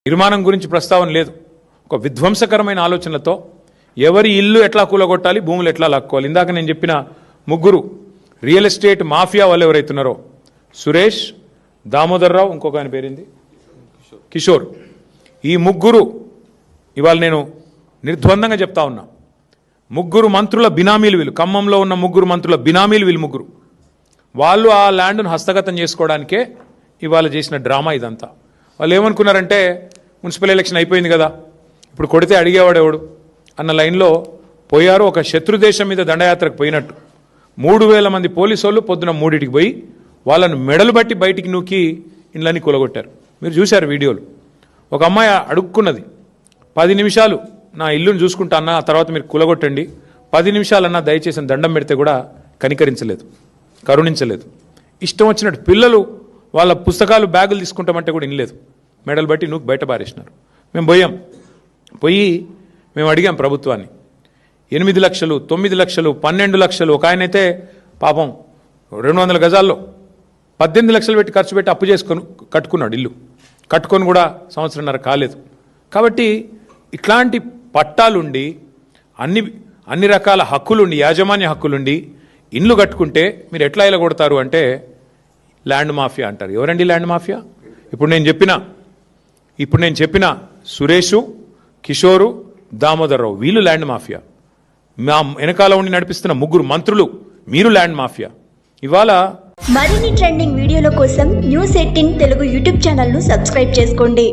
నిర్మాణం గురించి ప్రస్తావన లేదు. ఒక విధ్వంసకరమైన ఆలోచనలతో ఎవరి ఇల్లు ఎట్లా కూలగొట్టాలి, భూములు ఎట్లా లాక్కోవాలి. ఇందాక నేను చెప్పిన ముగ్గురు రియల్ ఎస్టేట్ మాఫియా వాళ్ళు ఎవరైతున్నారో సురేష్, దామోదర్ రావు, ఇంకొక ఆయన పేరింది కిషోర్, ఈ ముగ్గురు ఇవాళ నేను నిర్ద్వందంగా చెప్తా ఉన్నా, ముగ్గురు మంత్రుల బినామీలు వీళ్ళు. ఖమ్మంలో ఉన్న ముగ్గురు మంత్రుల బినామీలు వీళ్ళు ముగ్గురు. వాళ్ళు ఆ ల్యాండ్ను హస్తగతం చేసుకోవడానికే ఇవాళ చేసిన డ్రామా ఇదంతా. వాళ్ళు ఏమనుకున్నారంటే మున్సిపల్ ఎలక్షన్ అయిపోయింది కదా, ఇప్పుడు కొడితే అడిగేవాడు ఎవడు అన్న లైన్లో పోయారు. ఒక శత్రుదేశం మీద దండయాత్రకు పోయినట్టు 3000 మంది పోలీసు వాళ్ళు పొద్దున 3టికి పోయి వాళ్ళను మెడలు బట్టి బయటికి నూకి ఇళ్ళని కూలగొట్టారు. మీరు చూశారు వీడియోలు. ఒక అమ్మాయి అడుక్కున్నది, 10 నిమిషాలు నా ఇల్లును చూసుకుంటా అన్న, ఆ తర్వాత మీరు కూలగొట్టండి, 10 నిమిషాలన్నా దయచేసి దండం పెడితే కూడా కనికరించలేదు, కరుణించలేదు. ఇష్టం వచ్చినట్టు పిల్లలు వాళ్ళ పుస్తకాలు బ్యాగులు తీసుకుంటామంటే కూడా ఇనలేదు, మెడలు బట్టి నూకి బయట పారేసినారు. మేము పోయి మేము అడిగాం ప్రభుత్వాన్ని. 8 లక్షలు, 9 లక్షలు, 12 లక్షలు, ఒక ఆయనైతే పాపం 200 గజాల్లో 18 లక్షలు పెట్టి ఖర్చు పెట్టి అప్పు చేసుకొని కట్టుకున్నాడు ఇల్లు. కట్టుకొని కూడా సంవత్సరంన్నర కాలేదు. కాబట్టి ఇట్లాంటి పట్టాలుండి అన్ని రకాల హక్కులుండి, యాజమాన్య హక్కులుండి ఇండ్లు కట్టుకుంటే మీరు ఎట్లా ఇలా కొడతారు అంటే ల్యాండ్ మాఫియా అంటారు. ఎవరండి ల్యాండ్ మాఫియా? ఇప్పుడు నేను చెప్పిన సురేషు, కిషోరు, దామోదర్ రావు వీళ్ళు ల్యాండ్ మాఫియా. మా వెనకాల ఉండి నడిపిస్తున్న ముగ్గురు మంత్రులు మీరు ల్యాండ్ మాఫియా. ఇవాళ మరిన్ని ట్రెండింగ్ వీడియోల కోసం న్యూస్ 18 తెలుగు యూట్యూబ్ ఛానల్ను సబ్స్క్రైబ్ చేసుకోండి.